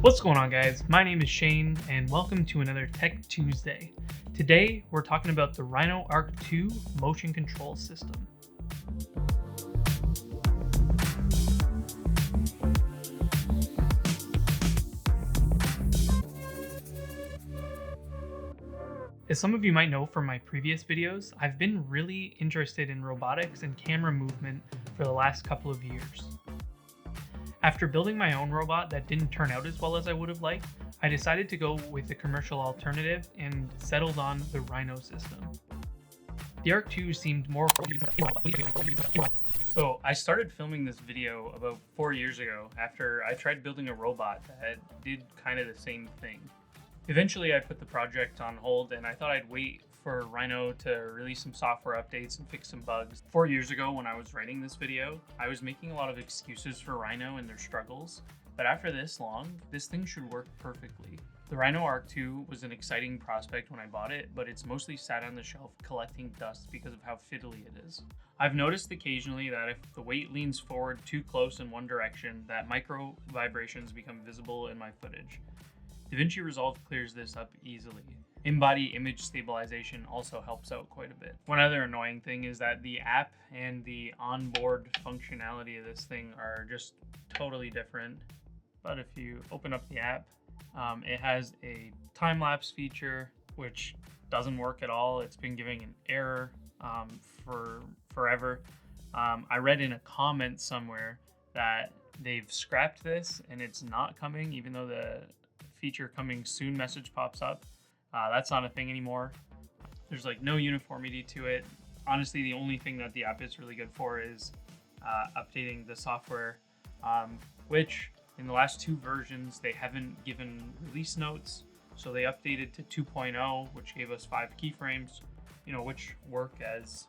What's going on, guys? My name is Shane and welcome to another Tech Tuesday. Today we're talking about the Rhino Arc 2 motion control system. As some of you might know from my previous videos, I've been really interested in robotics and camera movement for the last couple of years. After building my own robot that didn't turn out as well as I would have liked, I decided to go with the commercial alternative and settled on the Rhino system. The Arc 2 seemed more... So I started filming this video about 4 years ago after I tried building a robot that did kind of the same thing. Eventually I put the project on hold and I thought I'd wait for Rhino to release some software updates and fix some bugs. 4 years ago when I was writing this video, I was making a lot of excuses for Rhino and their struggles, but after this long, this thing should work perfectly. The Rhino Arc 2 was an exciting prospect when I bought it, but it's mostly sat on the shelf collecting dust because of how fiddly it is. I've noticed occasionally that if the weight leans forward too close in one direction, that micro vibrations become visible in my footage. DaVinci Resolve clears this up easily. In-body image stabilization also helps out quite a bit. One other annoying thing is that the app and the onboard functionality of this thing are just totally different. But if you open up the app, it has a time-lapse feature, which doesn't work at all. It's been giving an error for forever. I read in a comment somewhere that they've scrapped this and it's not coming, even though the feature coming soon message pops up. That's not a thing anymore. There's like no uniformity to it. Honestly, the only thing that the app is really good for is updating the software, which in the last two versions, they haven't given release notes. So they updated to 2.0, which gave us 5 keyframes, which work as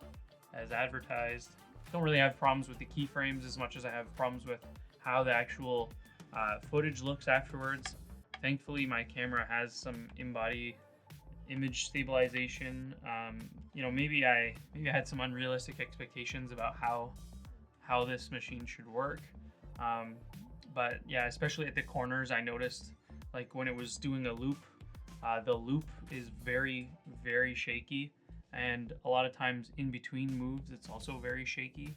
advertised. Don't really have problems with the keyframes as much as I have problems with how the actual footage looks afterwards. Thankfully, my camera has some in-body image stabilization. Maybe I had some unrealistic expectations about how this machine should work. But yeah, especially at the corners, I noticed like when it was doing a loop, the loop is very, very shaky. And a lot of times in between moves, it's also very shaky.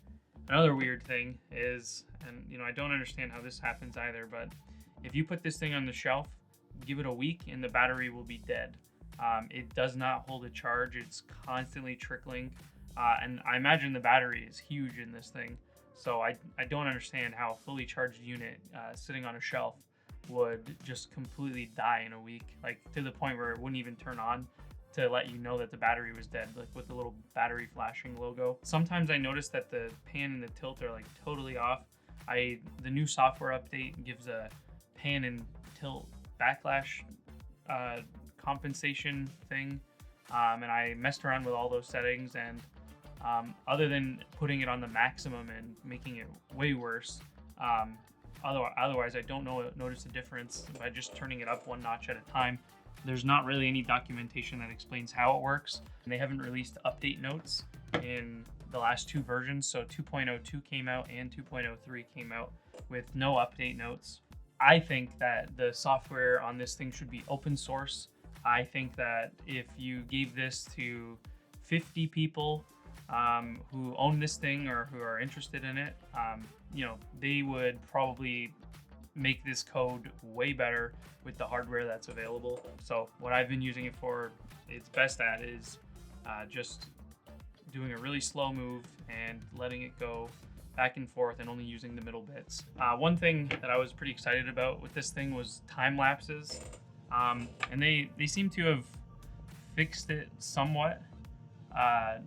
Another weird thing is, and I don't understand how this happens either, but if you put this thing on the shelf, give it a week and the battery will be dead. It does not hold a charge. It's constantly trickling. And I imagine the battery is huge in this thing. So I don't understand how a fully charged unit sitting on a shelf would just completely die in a week, like to the point where it wouldn't even turn on to let you know that the battery was dead, like with the little battery flashing logo. Sometimes I notice that the pan and the tilt are like totally off. The new software update gives a pan and tilt backlash compensation thing, and I messed around with all those settings, and other than putting it on the maximum and making it way worse, otherwise I don't notice a difference by just turning it up one notch at a time. There's not really any documentation that explains how it works, and they haven't released update notes in the last two versions. So 2.02 came out and 2.03 came out with no update notes. I think that the software on this thing should be open source. I think that if you gave this to 50 people who own this thing or who are interested in it, they would probably make this code way better with the hardware that's available. So what I've been using it for, it's best at is just doing a really slow move and letting it go back and forth and only using the middle bits. One thing that I was pretty excited about with this thing was time lapses, and they seem to have fixed it somewhat. Time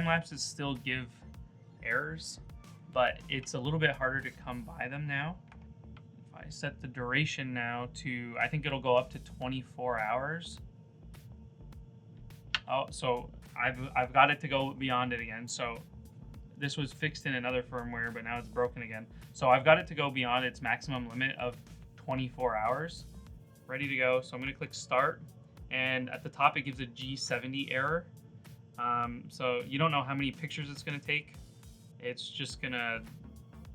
lapses still give errors, but it's a little bit harder to come by them now. If I set the duration now to, I think it'll go up to 24 hours. Oh, so I've got it to go beyond it again. So this was fixed in another firmware, but now it's broken again. So I've got it to go beyond its maximum limit of 24 hours. Ready to go. So I'm going to click start, and at the top it gives a G70 error. So you don't know how many pictures it's going to take. It's just going to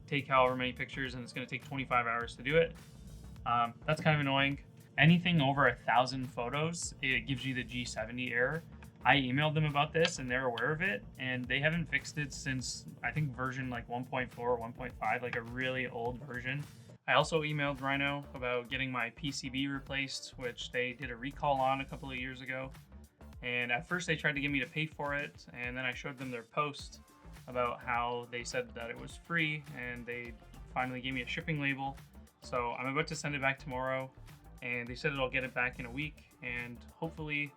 take however many pictures and it's going to take 25 hours to do it. That's kind of annoying. Anything over 1,000 photos, it gives you the G70 error. I emailed them about this and they're aware of it, and they haven't fixed it since I think version like 1.4 or 1.5, like a really old version. I also emailed Rhino about getting my PCB replaced, which they did a recall on a couple of years ago. And at first they tried to get me to pay for it, and then I showed them their post about how they said that it was free, and they finally gave me a shipping label. So I'm about to send it back tomorrow, and they said I'll get it back in a week, and hopefully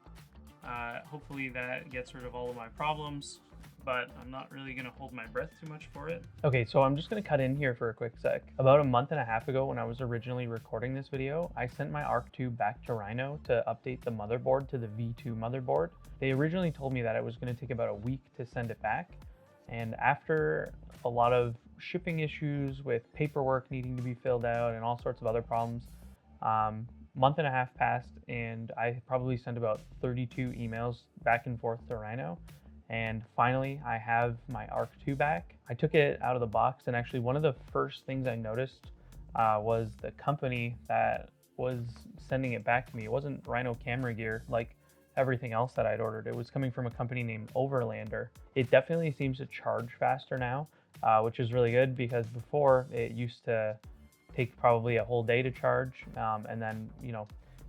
that gets rid of all of my problems, but I'm not really going to hold my breath too much for it. Okay, so I'm just going to cut in here for a quick sec. About a month and a half ago, when I was originally recording this video, I sent my Arc 2 back to Rhino to update the motherboard to the V2 motherboard. They originally told me that it was going to take about a week to send it back, and after a lot of shipping issues with paperwork needing to be filled out and all sorts of other problems, month and a half passed, and I probably sent about 32 emails back and forth to Rhino. And finally, I have my Arc 2 back. I took it out of the box, and actually one of the first things I noticed was the company that was sending it back to me. It wasn't Rhino Camera Gear like everything else that I'd ordered. It was coming from a company named Overlander. It definitely seems to charge faster now, which is really good, because before it used to take probably a whole day to charge, and then, you know,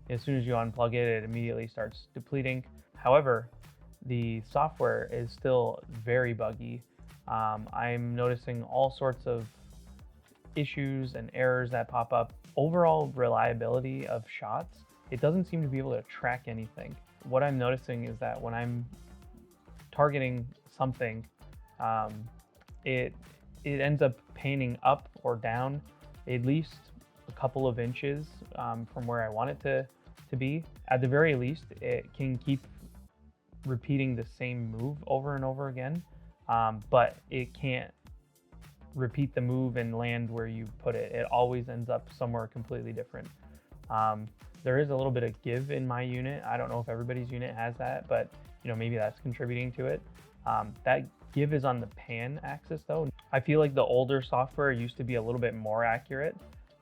as soon as you unplug it, it immediately starts depleting. However, the software is still very buggy. I'm noticing all sorts of issues and errors that pop up. Overall reliability of shots, it doesn't seem to be able to track anything. What I'm noticing is that when I'm targeting something, it ends up panning up or down at least a couple of inches from where I want it to be. At the very least, it can keep repeating the same move over and over again, but it can't repeat the move and land where you put it. It always ends up somewhere completely different. There is a little bit of give in my unit. I don't know if everybody's unit has that, but you know, maybe that's contributing to it. That give is on the pan axis though. I feel like the older software used to be a little bit more accurate,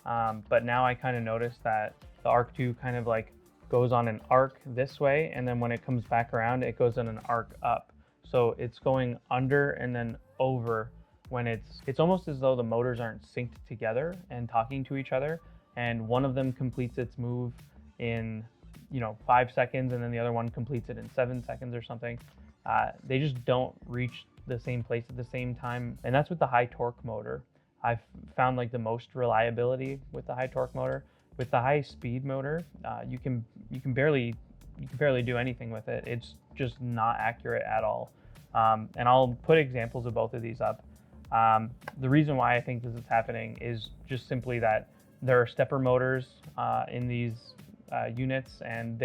but now I kind of noticed that the Arc 2 kind of like goes on an arc this way, and then when it comes back around, it goes on an arc up. So it's going under and then over when it's almost as though the motors aren't synced together and talking to each other, and one of them completes its move in, you know, 5 seconds, and then the other one completes it in 7 seconds or something. They just don't reach the same place at the same time, and that's with the high torque motor. I've found like the most reliability with the high torque motor. With the high speed motor, you can barely do anything with it. It's just not accurate at all. And I'll put examples of both of these up. The reason why I think this is happening is just simply that there are stepper motors in these units, and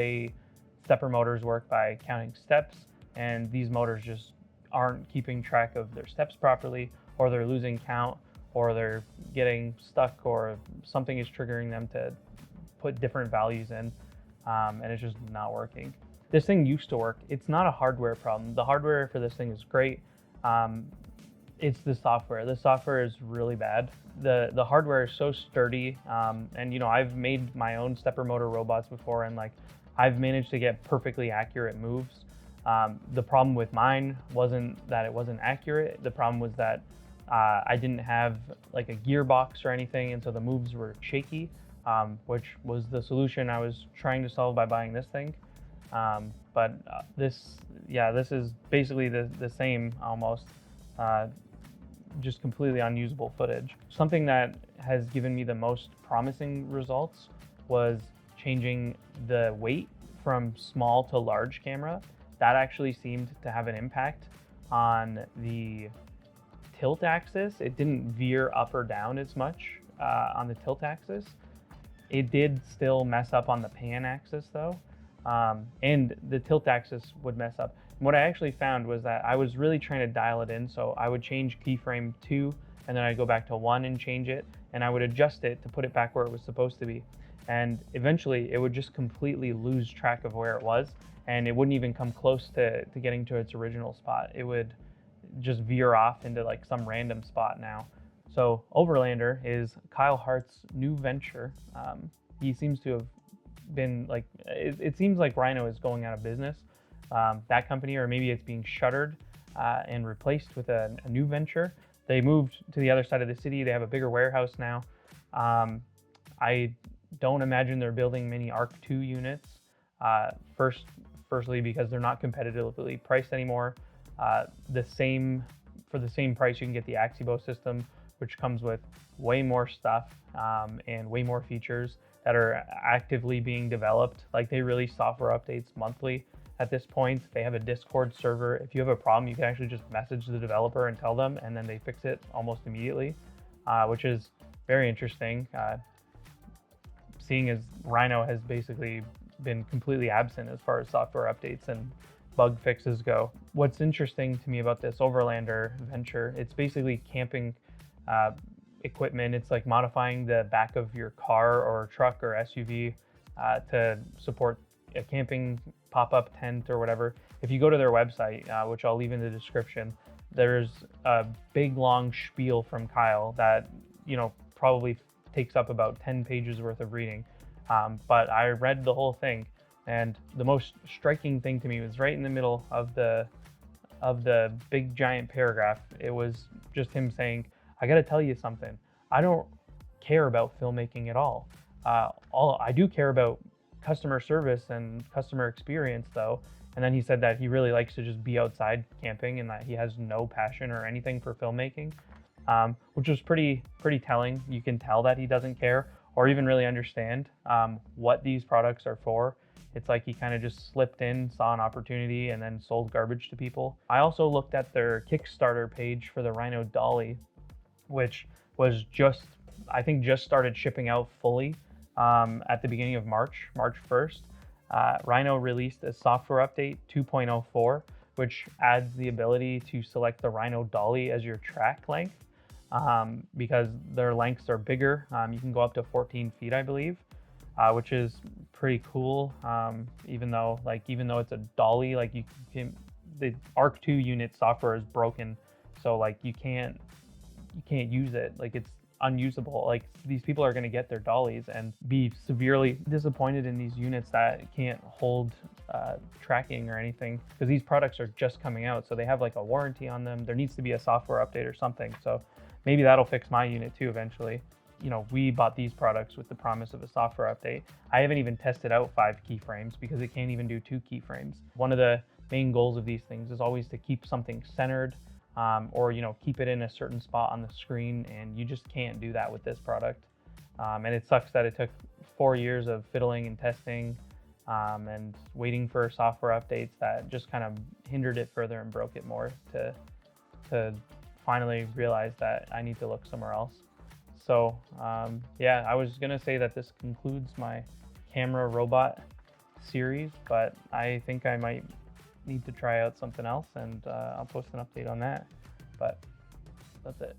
stepper motors work by counting steps, and these motors just aren't keeping track of their steps properly, or they're losing count, or they're getting stuck, or something is triggering them to put different values in, and it's just not working. This thing used to work. It's not a hardware problem. The hardware for this thing is great. It's the software. The software is really bad. The hardware is so sturdy, and you know, I've made my own stepper motor robots before, and like I've managed to get perfectly accurate moves. The problem with mine wasn't that it wasn't accurate. The problem was that I didn't have like a gearbox or anything, and so the moves were shaky, which was the solution I was trying to solve by buying this thing. But this is basically the same almost, just completely unusable footage. Something that has given me the most promising results was changing the weight from small to large camera. That actually seemed to have an impact on the tilt axis. It didn't veer up or down as much on the tilt axis. It did still mess up on the pan axis though, and the tilt axis would mess up. And what I actually found was that I was really trying to dial it in, so I would change keyframe 2, and then I'd go back to 1 and change it, and I would adjust it to put it back where it was supposed to be. And eventually it would just completely lose track of where it was, and it wouldn't even come close to getting to its original spot. It would just veer off into like some random spot now. So Overlander is Kyle Hart's new venture. He seems to have been like, it seems like Rhino is going out of business, that company, or maybe it's being shuttered and replaced with a new venture. They moved to the other side of the city. They have a bigger warehouse now. I don't imagine they're building many Arc 2 units. Firstly, because they're not competitively priced anymore. For the same price, you can get the Axibo system, which comes with way more stuff and way more features that are actively being developed. Like, they release software updates monthly at this point. They have a Discord server. If you have a problem, you can actually just message the developer and tell them, and then they fix it almost immediately, which is very interesting. Seeing as Rhino has basically been completely absent as far as software updates and bug fixes go. What's interesting to me about this Overlander venture, it's basically camping equipment. It's like modifying the back of your car or truck or SUV to support a camping pop-up tent or whatever. If you go to their website, which I'll leave in the description, there's a big long spiel from Kyle that, you know, probably takes up about 10 pages worth of reading. But I read the whole thing, and the most striking thing to me was right in the middle of the big giant paragraph. It was just him saying, I got to tell you something. I don't care about filmmaking at all. All I do care about customer service and customer experience, though. And then he said that he really likes to just be outside camping and that he has no passion or anything for filmmaking, which was pretty telling. You can tell that he doesn't care or even really understand what these products are for. It's like he kind of just slipped in, saw an opportunity, and then sold garbage to people. I also looked at their Kickstarter page for the Rhino Dolly, which was I think just started shipping out fully at the beginning of March 1st. Rhino released a software update 2.04, which adds the ability to select the Rhino Dolly as your track length, because their lengths are bigger. You can go up to 14 feet, I believe, which is pretty cool. Even though it's a dolly, like the Arc 2 unit software is broken, so like you can't use it. Like, it's unusable. Like, these people are going to get their dollies and be severely disappointed in these units that can't hold tracking or anything, because these products are just coming out, so they have like a warranty on them. There needs to be a software update or something, so maybe that'll fix my unit too eventually. You know, we bought these products with the promise of a software update. I haven't even tested out 5 keyframes because it can't even do 2 keyframes. One of the main goals of these things is always to keep something centered, or, you know, keep it in a certain spot on the screen, and you just can't do that with this product. And it sucks that it took 4 years of fiddling and testing and waiting for software updates that just kind of hindered it further and broke it more to finally realize that I need to look somewhere else. So yeah, I was gonna say that this concludes my camera robot series, but I think I might need to try out something else, and I'll post an update on that. But that's it.